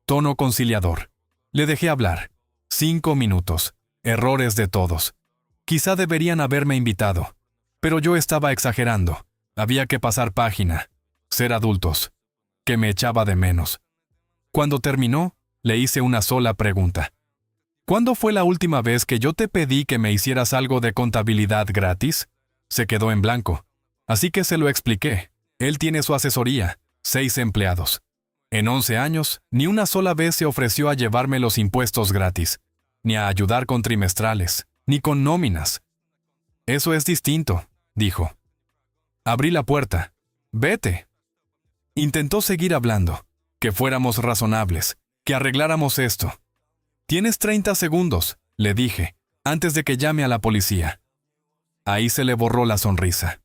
Tono conciliador. Le dejé hablar. 5 minutos. Errores de todos. Quizá deberían haberme invitado. Pero yo estaba exagerando. Había que pasar página. Ser adultos. Que me echaba de menos. Cuando terminó, le hice una sola pregunta. ¿Cuándo fue la última vez que yo te pedí que me hicieras algo de contabilidad gratis? Se quedó en blanco. Así que se lo expliqué. Él tiene su asesoría, 6 empleados. En 11 años, ni una sola vez se ofreció a llevarme los impuestos gratis, ni a ayudar con trimestrales, ni con nóminas. Eso es distinto, dijo. Abrí la puerta. Vete. Intentó seguir hablando, que fuéramos razonables, que arregláramos esto. Tienes 30 segundos, le dije, antes de que llame a la policía. Ahí se le borró la sonrisa.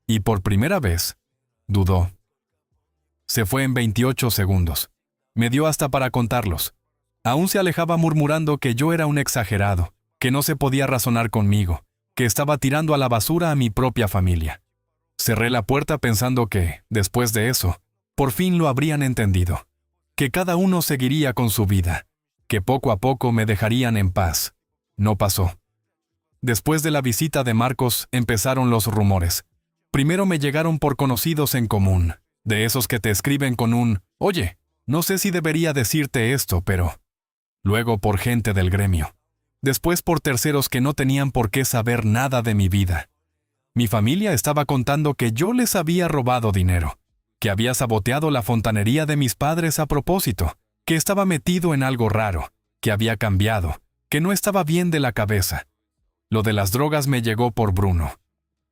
Y por primera vez, dudó. Se fue en 28 segundos. Me dio hasta para contarlos. Aún se alejaba murmurando que yo era un exagerado, que no se podía razonar conmigo, que estaba tirando a la basura a mi propia familia. Cerré la puerta pensando que, después de eso, por fin lo habrían entendido. Que cada uno seguiría con su vida. Que poco a poco me dejarían en paz. No pasó. Después de la visita de Marcos empezaron los rumores. Primero me llegaron por conocidos en común, de esos que te escriben con un «Oye, no sé si debería decirte esto, pero...». Luego por gente del gremio. Después por terceros que no tenían por qué saber nada de mi vida. Mi familia estaba contando que yo les había robado dinero, que había saboteado la fontanería de mis padres a propósito, que estaba metido en algo raro, que había cambiado, que no estaba bien de la cabeza. Lo de las drogas me llegó por Bruno.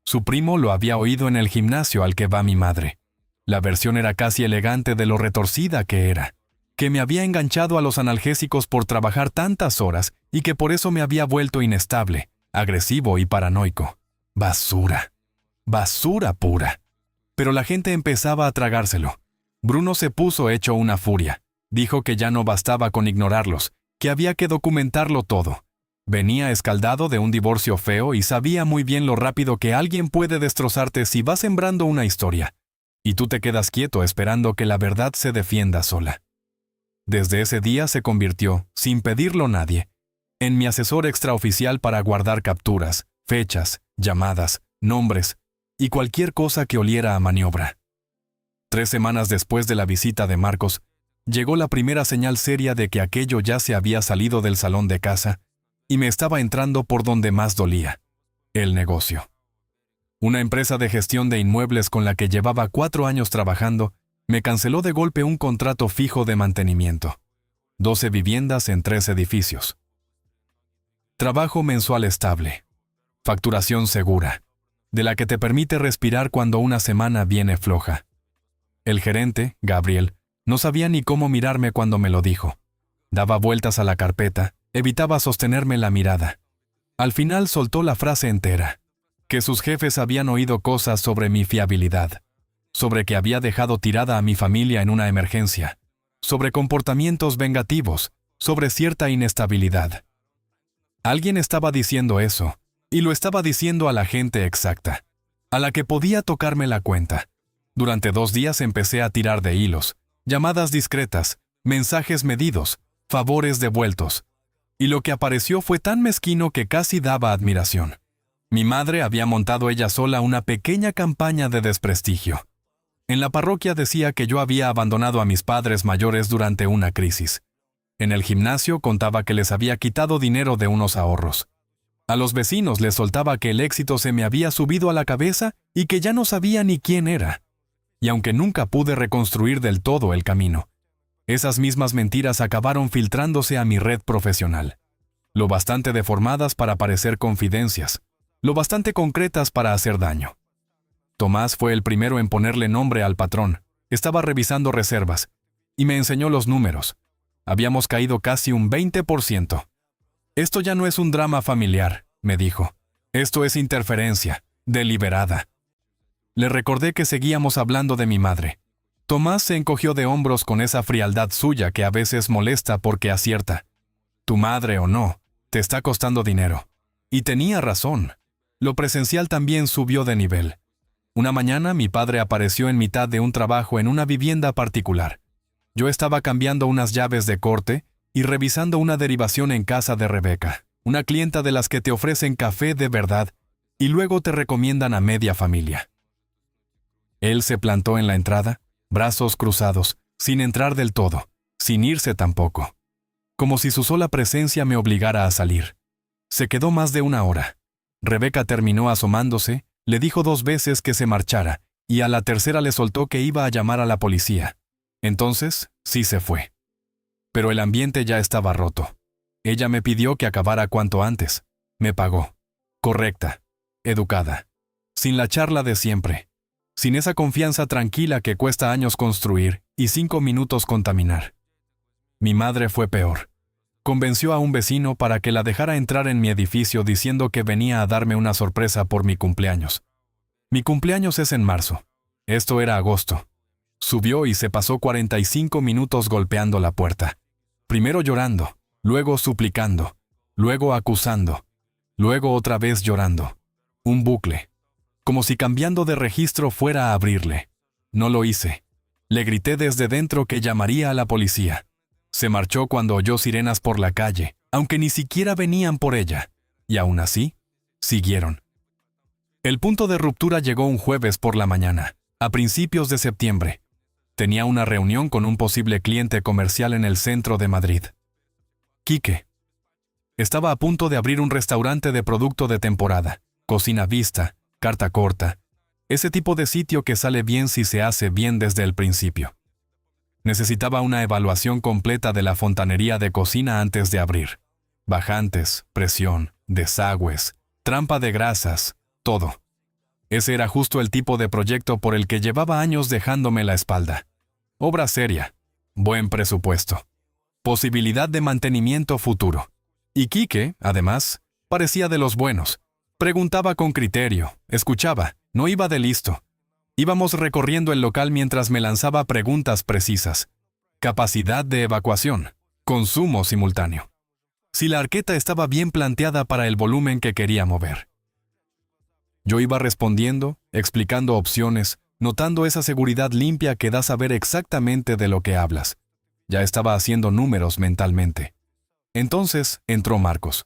Su primo lo había oído en el gimnasio al que va mi madre. La versión era casi elegante de lo retorcida que era, que me había enganchado a los analgésicos por trabajar tantas horas y que por eso me había vuelto inestable, agresivo y paranoico. Basura. Basura pura. Pero la gente empezaba a tragárselo. Bruno se puso hecho una furia. Dijo que ya no bastaba con ignorarlos, que había que documentarlo todo. Venía escaldado de un divorcio feo y sabía muy bien lo rápido que alguien puede destrozarte si va sembrando una historia. Y tú te quedas quieto esperando que la verdad se defienda sola. Desde ese día se convirtió, sin pedirlo nadie, en mi asesor extraoficial para guardar capturas, fechas, llamadas, nombres y cualquier cosa que oliera a maniobra. 3 semanas después de la visita de Marcos, llegó la primera señal seria de que aquello ya se había salido del salón de casa y me estaba entrando por donde más dolía, el negocio. Una empresa de gestión de inmuebles con la que llevaba 4 años trabajando me canceló de golpe un contrato fijo de mantenimiento. 12 viviendas en 3 edificios. Trabajo mensual estable. Facturación segura, de la que te permite respirar cuando una semana viene floja. El gerente, Gabriel, no sabía ni cómo mirarme cuando me lo dijo. Daba vueltas a la carpeta, evitaba sostenerme la mirada. Al final soltó la frase entera, que sus jefes habían oído cosas sobre mi fiabilidad, sobre que había dejado tirada a mi familia en una emergencia, sobre comportamientos vengativos, sobre cierta inestabilidad. Alguien estaba diciendo eso, y lo estaba diciendo a la gente exacta, a la que podía tocarme la cuenta. Durante 2 días empecé a tirar de hilos, llamadas discretas, mensajes medidos, favores devueltos. Y lo que apareció fue tan mezquino que casi daba admiración. Mi madre había montado ella sola una pequeña campaña de desprestigio. En la parroquia decía que yo había abandonado a mis padres mayores durante una crisis. En el gimnasio contaba que les había quitado dinero de unos ahorros. A los vecinos les soltaba que el éxito se me había subido a la cabeza y que ya no sabía ni quién era. Y aunque nunca pude reconstruir del todo el camino, esas mismas mentiras acabaron filtrándose a mi red profesional. Lo bastante deformadas para parecer confidencias, lo bastante concretas para hacer daño. Tomás fue el primero en ponerle nombre al patrón. Estaba revisando reservas y me enseñó los números. Habíamos caído casi un 20%. Esto ya no es un drama familiar, me dijo. Esto es interferencia, deliberada. Le recordé que seguíamos hablando de mi madre. Tomás se encogió de hombros con esa frialdad suya que a veces molesta porque acierta. Tu madre o no, te está costando dinero. Y tenía razón. Lo presencial también subió de nivel. Una mañana mi padre apareció en mitad de un trabajo en una vivienda particular. Yo estaba cambiando unas llaves de corte y revisando una derivación en casa de Rebeca, una clienta de las que te ofrecen café de verdad y luego te recomiendan a media familia. Él se plantó en la entrada, brazos cruzados, sin entrar del todo, sin irse tampoco. Como si su sola presencia me obligara a salir. Se quedó más de una hora. Rebeca terminó asomándose, le dijo 2 veces que se marchara, y a la tercera le soltó que iba a llamar a la policía. Entonces, sí se fue. Pero el ambiente ya estaba roto. Ella me pidió que acabara cuanto antes. Me pagó. Correcta. Educada. Sin la charla de siempre. Sin esa confianza tranquila que cuesta años construir y 5 minutos contaminar. Mi madre fue peor. Convenció a un vecino para que la dejara entrar en mi edificio diciendo que venía a darme una sorpresa por mi cumpleaños. Mi cumpleaños es en marzo. Esto era agosto. Subió y se pasó 45 minutos golpeando la puerta. Primero llorando, luego suplicando, luego acusando, luego otra vez llorando. Un bucle. Como si cambiando de registro fuera a abrirle. No lo hice. Le grité desde dentro que llamaría a la policía. Se marchó cuando oyó sirenas por la calle, aunque ni siquiera venían por ella. Y aún así, siguieron. El punto de ruptura llegó un jueves por la mañana, a principios de septiembre. Tenía una reunión con un posible cliente comercial en el centro de Madrid. Quique. Estaba a punto de abrir un restaurante de producto de temporada, cocina vista, carta corta, ese tipo de sitio que sale bien si se hace bien desde el principio. Necesitaba una evaluación completa de la fontanería de cocina antes de abrir. Bajantes, presión, desagües, trampa de grasas, todo. Ese era justo el tipo de proyecto por el que llevaba años dejándome la espalda. Obra seria, buen presupuesto, posibilidad de mantenimiento futuro. Y Quique, además, parecía de los buenos. Preguntaba con criterio, escuchaba, no iba de listo. Íbamos recorriendo el local mientras me lanzaba preguntas precisas. Capacidad de evacuación, consumo simultáneo. Si la arqueta estaba bien planteada para el volumen que quería mover. Yo iba respondiendo, explicando opciones, notando esa seguridad limpia que da saber exactamente de lo que hablas. Ya estaba haciendo números mentalmente. Entonces entró Marcos.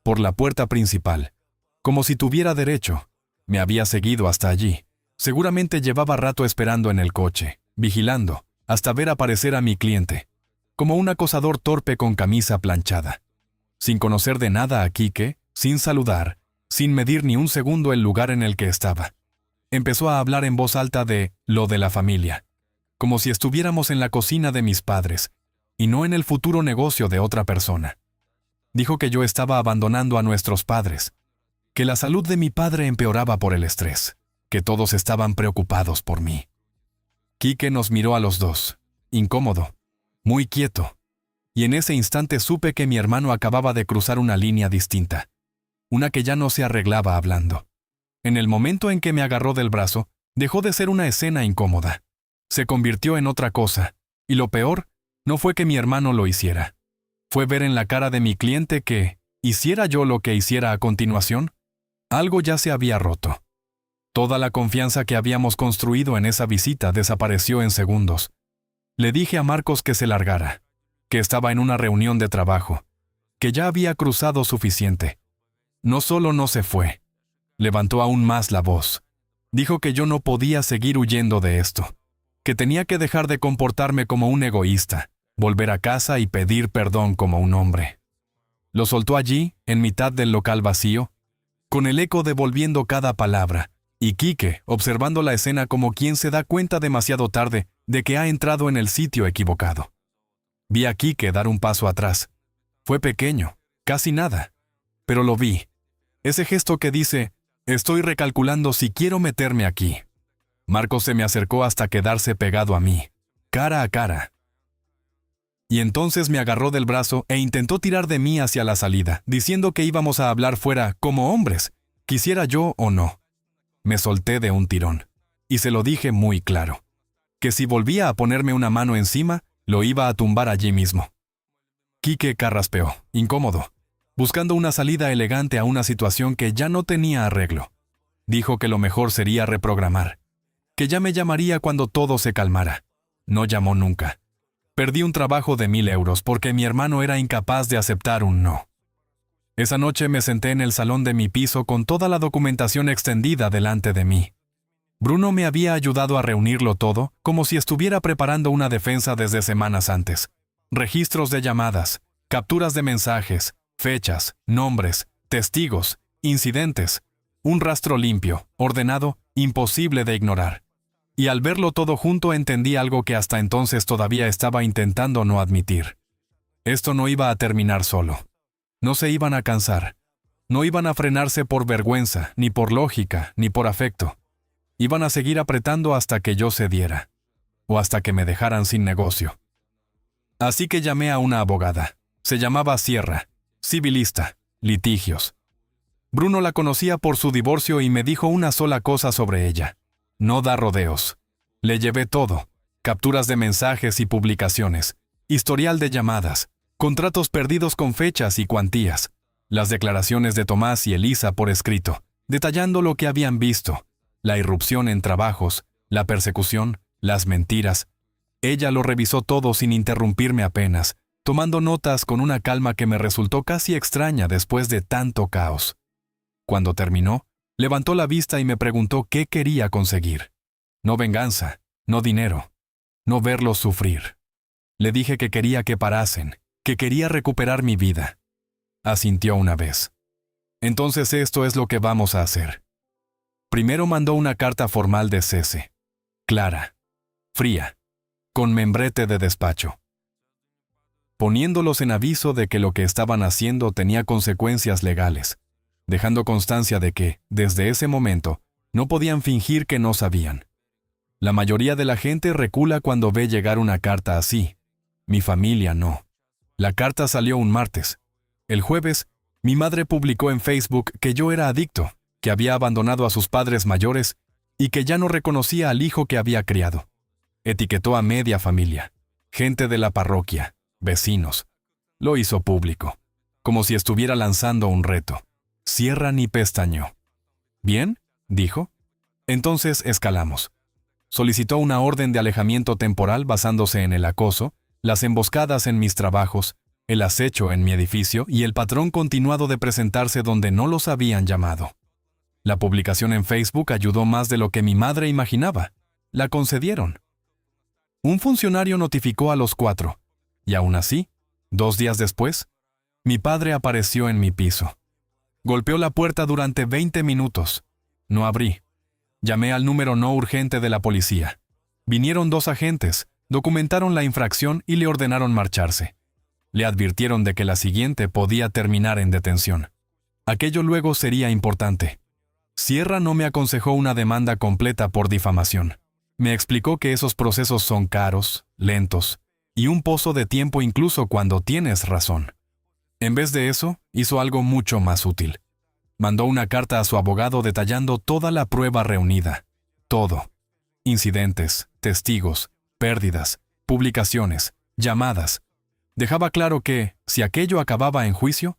Por la puerta principal. Como si tuviera derecho. Me había seguido hasta allí. Seguramente llevaba rato esperando en el coche, vigilando, hasta ver aparecer a mi cliente. Como un acosador torpe con camisa planchada. Sin conocer de nada a Quique, sin saludar, sin medir ni un segundo el lugar en el que estaba. Empezó a hablar en voz alta de lo de la familia. Como si estuviéramos en la cocina de mis padres, y no en el futuro negocio de otra persona. Dijo que yo estaba abandonando a nuestros padres, que la salud de mi padre empeoraba por el estrés, que todos estaban preocupados por mí. Quique nos miró a los dos, incómodo, muy quieto, y en ese instante supe que mi hermano acababa de cruzar una línea distinta, una que ya no se arreglaba hablando. En el momento en que me agarró del brazo, dejó de ser una escena incómoda. Se convirtió en otra cosa, y lo peor no fue que mi hermano lo hiciera. Fue ver en la cara de mi cliente que, hiciera yo lo que hiciera a continuación, algo ya se había roto. Toda la confianza que habíamos construido en esa visita desapareció en segundos. Le dije a Marcos que se largara, que estaba en una reunión de trabajo, que ya había cruzado suficiente. No solo no se fue, levantó aún más la voz. Dijo que yo no podía seguir huyendo de esto, que tenía que dejar de comportarme como un egoísta, volver a casa y pedir perdón como un hombre. Lo soltó allí, en mitad del local vacío, con el eco devolviendo cada palabra, y Quique observando la escena como quien se da cuenta demasiado tarde de que ha entrado en el sitio equivocado. Vi a Quique dar un paso atrás. Fue pequeño, casi nada, pero lo vi. Ese gesto que dice, estoy recalculando si quiero meterme aquí. Marcos se me acercó hasta quedarse pegado a mí, cara a cara. Y entonces me agarró del brazo e intentó tirar de mí hacia la salida, diciendo que íbamos a hablar fuera como hombres, quisiera yo o no. Me solté de un tirón, y se lo dije muy claro, que si volvía a ponerme una mano encima, lo iba a tumbar allí mismo. Quique carraspeó, incómodo. buscando una salida elegante a una situación que ya no tenía arreglo. Dijo que lo mejor sería reprogramar, que ya me llamaría cuando todo se calmara. No llamó nunca. Perdí un trabajo de 1,000 euros porque mi hermano era incapaz de aceptar un no. Esa noche me senté en el salón de mi piso con toda la documentación extendida delante de mí. Bruno me había ayudado a reunirlo todo, como si estuviera preparando una defensa desde semanas antes. Registros de llamadas, capturas de mensajes, fechas, nombres, testigos, incidentes. Un rastro limpio, ordenado, imposible de ignorar. Y al verlo todo junto entendí algo que hasta entonces todavía estaba intentando no admitir. Esto no iba a terminar solo. No se iban a cansar. No iban a frenarse por vergüenza, ni por lógica, ni por afecto. Iban a seguir apretando hasta que yo cediera. O hasta que me dejaran sin negocio. Así que llamé a una abogada. Se llamaba Sierra. Civilista. Litigios. Bruno la conocía por su divorcio y me dijo una sola cosa sobre ella. No da rodeos. Le llevé todo. Capturas de mensajes y publicaciones. Historial de llamadas. Contratos perdidos con fechas y cuantías. Las declaraciones de Tomás y Elisa por escrito, detallando lo que habían visto. La irrupción en trabajos, la persecución, las mentiras. Ella lo revisó todo sin interrumpirme apenas, tomando notas con una calma que me resultó casi extraña después de tanto caos. Cuando terminó, levantó la vista y me preguntó qué quería conseguir. No venganza, no dinero, no verlos sufrir. Le dije que quería que parasen, que quería recuperar mi vida. Asintió una vez. Entonces esto es lo que vamos a hacer. Primero mandó una carta formal de cese. Clara. Fría. Con membrete de despacho. Poniéndolos en aviso de que lo que estaban haciendo tenía consecuencias legales. Dejando constancia de que, desde ese momento, no podían fingir que no sabían. La mayoría de la gente recula cuando ve llegar una carta así. Mi familia no. La carta salió un martes. El jueves, mi madre publicó en Facebook que yo era adicto, que había abandonado a sus padres mayores y que ya no reconocía al hijo que había criado. Etiquetó a media familia, gente de la parroquia, vecinos. Lo hizo público, como si estuviera lanzando un reto. Sierra ni pestañeó. ¿Bien?, dijo. Entonces escalamos. Solicitó una orden de alejamiento temporal basándose en el acoso, las emboscadas en mis trabajos, el acecho en mi edificio y el patrón continuado de presentarse donde no los habían llamado. La publicación en Facebook ayudó más de lo que mi madre imaginaba. La concedieron. Un funcionario notificó a los 4, y aún así, 2 días después, mi padre apareció en mi piso. Golpeó la puerta durante 20 minutos. No abrí. Llamé al número no urgente de la policía. Vinieron 2 agentes, documentaron la infracción y le ordenaron marcharse. Le advirtieron de que la siguiente podía terminar en detención. Aquello luego sería importante. Sierra no me aconsejó una demanda completa por difamación. Me explicó que esos procesos son caros, lentos, y un pozo de tiempo incluso cuando tienes razón. En vez de eso, hizo algo mucho más útil. Mandó una carta a su abogado detallando toda la prueba reunida. Todo. Incidentes, testigos, pérdidas, publicaciones, llamadas. Dejaba claro que, si aquello acababa en juicio,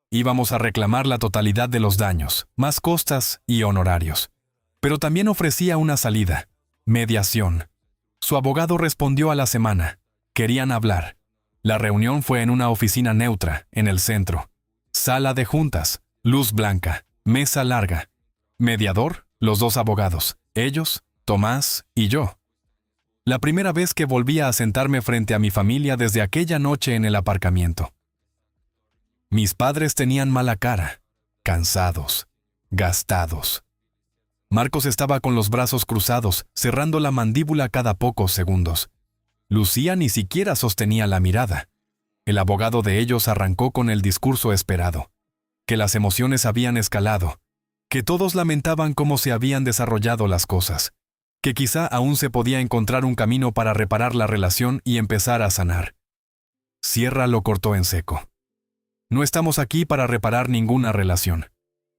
íbamos a reclamar la totalidad de los daños, más costas y honorarios. Pero también ofrecía una salida. Mediación. Su abogado respondió a la semana. Querían hablar. La reunión fue en una oficina neutra, en el centro. Sala de juntas, luz blanca, mesa larga. Mediador, los 2 abogados, ellos, Tomás y yo. La primera vez que volvía a sentarme frente a mi familia desde aquella noche en el aparcamiento. Mis padres tenían mala cara, cansados, gastados. Marcos estaba con los brazos cruzados, cerrando la mandíbula cada pocos segundos. Lucía ni siquiera sostenía la mirada. El abogado de ellos arrancó con el discurso esperado. Que las emociones habían escalado. Que todos lamentaban cómo se habían desarrollado las cosas. Que quizá aún se podía encontrar un camino para reparar la relación y empezar a sanar. Sierra lo cortó en seco. No estamos aquí para reparar ninguna relación.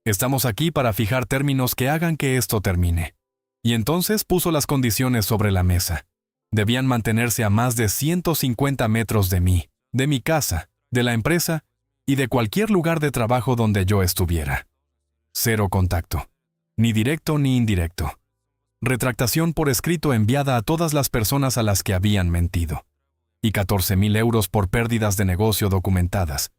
Estamos aquí para fijar términos que hagan que esto termine. Y entonces puso las condiciones sobre la mesa. Debían mantenerse a más de 150 metros de mí, de mi casa, de la empresa y de cualquier lugar de trabajo donde yo estuviera. Cero contacto, ni directo ni indirecto. Retractación por escrito enviada a todas las personas a las que habían mentido. Y 14.000 euros por pérdidas de negocio documentadas.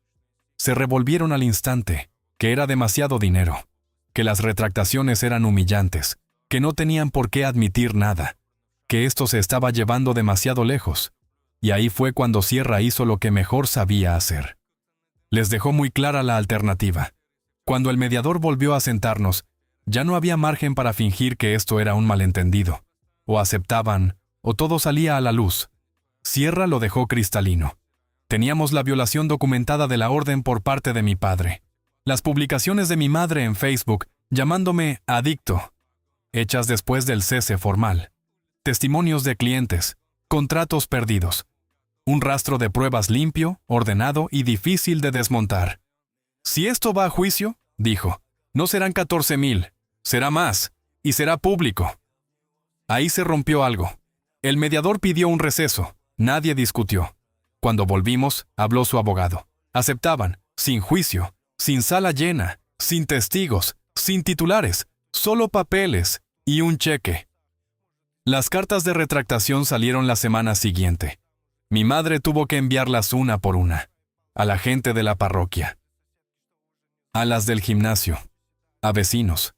Se revolvieron al instante, que era demasiado dinero, que las retractaciones eran humillantes, que no tenían por qué admitir nada, que esto se estaba llevando demasiado lejos. Y ahí fue cuando Sierra hizo lo que mejor sabía hacer. Les dejó muy clara la alternativa. Cuando el mediador volvió a sentarnos, ya no había margen para fingir que esto era un malentendido. O aceptaban, o todo salía a la luz. Sierra lo dejó cristalino. Teníamos la violación documentada de la orden por parte de mi padre. Las publicaciones de mi madre en Facebook, llamándome adicto, hechas después del cese formal. Testimonios de clientes, contratos perdidos. Un rastro de pruebas limpio, ordenado y difícil de desmontar. Si esto va a juicio, dijo, no serán 14.000, será más, y será público. Ahí se rompió algo. El mediador pidió un receso, nadie discutió. Cuando volvimos, habló su abogado. Aceptaban, sin juicio, sin sala llena, sin testigos, sin titulares, solo papeles y un cheque. Las cartas de retractación salieron la semana siguiente. Mi madre tuvo que enviarlas una por una, a la gente de la parroquia, a las del gimnasio, a vecinos,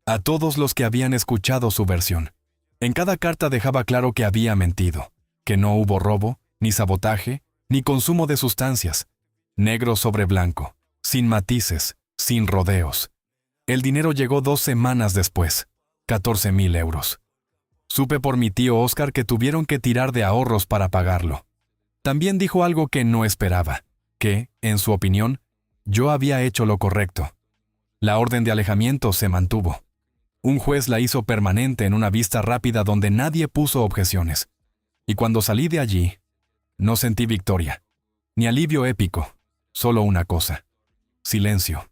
a todos los que habían escuchado su versión. En cada carta dejaba claro que había mentido, que no hubo robo, ni sabotaje, ni consumo de sustancias. Negro sobre blanco, sin matices, sin rodeos. El dinero llegó 2 semanas después, 14.000 euros. Supe por mi tío Óscar que tuvieron que tirar de ahorros para pagarlo. También dijo algo que no esperaba, que, en su opinión, yo había hecho lo correcto. La orden de alejamiento se mantuvo. Un juez la hizo permanente en una vista rápida donde nadie puso objeciones. Y cuando salí de allí, no sentí victoria, ni alivio épico, solo una cosa: silencio.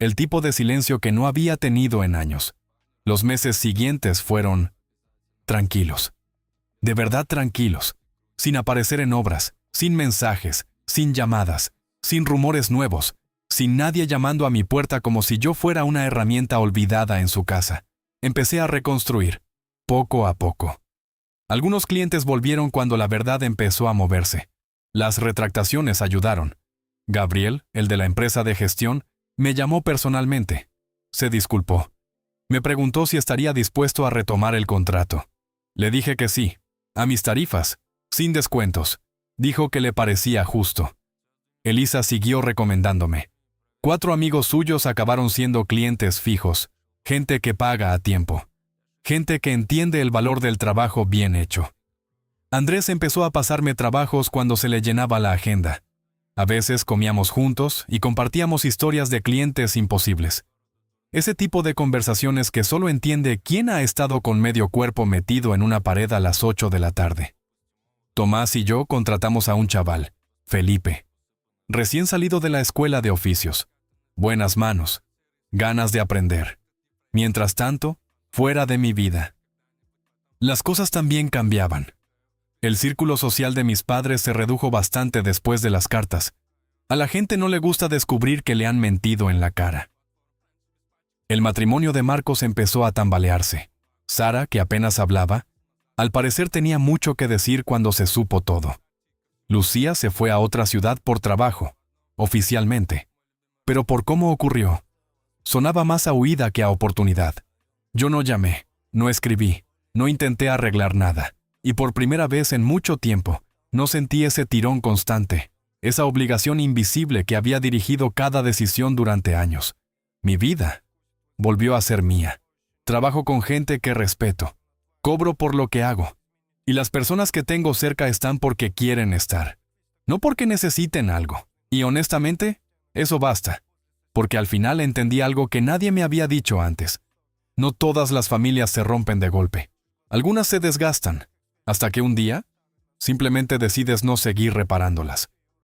El tipo de silencio que no había tenido en años. Los meses siguientes fueron tranquilos. De verdad tranquilos. Sin aparecer en obras, sin mensajes, sin llamadas, sin rumores nuevos, sin nadie llamando a mi puerta como si yo fuera una herramienta olvidada en su casa. Empecé a reconstruir, poco a poco. Algunos clientes volvieron cuando la verdad empezó a moverse. Las retractaciones ayudaron. Gabriel, el de la empresa de gestión, me llamó personalmente. Se disculpó. Me preguntó si estaría dispuesto a retomar el contrato. Le dije que sí, a mis tarifas, sin descuentos. Dijo que le parecía justo. Elisa siguió recomendándome. 4 amigos suyos acabaron siendo clientes fijos, gente que paga a tiempo, gente que entiende el valor del trabajo bien hecho. Andrés empezó a pasarme trabajos cuando se le llenaba la agenda. A veces comíamos juntos y compartíamos historias de clientes imposibles. Ese tipo de conversaciones que solo entiende quién ha estado con medio cuerpo metido en una pared a las 8 de la tarde. Tomás y yo contratamos a un chaval, Felipe, recién salido de la escuela de oficios. Buenas manos, ganas de aprender. Mientras tanto, fuera de mi vida. Las cosas también cambiaban. El círculo social de mis padres se redujo bastante después de las cartas. A la gente no le gusta descubrir que le han mentido en la cara. El matrimonio de Marcos empezó a tambalearse. Sara, que apenas hablaba, al parecer tenía mucho que decir cuando se supo todo. Lucía se fue a otra ciudad por trabajo, oficialmente. Pero por cómo ocurrió, sonaba más a huida que a oportunidad. Yo no llamé, no escribí, no intenté arreglar nada. Y por primera vez en mucho tiempo, no sentí ese tirón constante, esa obligación invisible que había dirigido cada decisión durante años. Mi vida volvió a ser mía. Trabajo con gente que respeto. Cobro por lo que hago. Y las personas que tengo cerca están porque quieren estar. No porque necesiten algo. Y honestamente, eso basta. Porque al final entendí algo que nadie me había dicho antes. No todas las familias se rompen de golpe. Algunas se desgastan. Hasta que un día, simplemente decides no seguir reparándolas.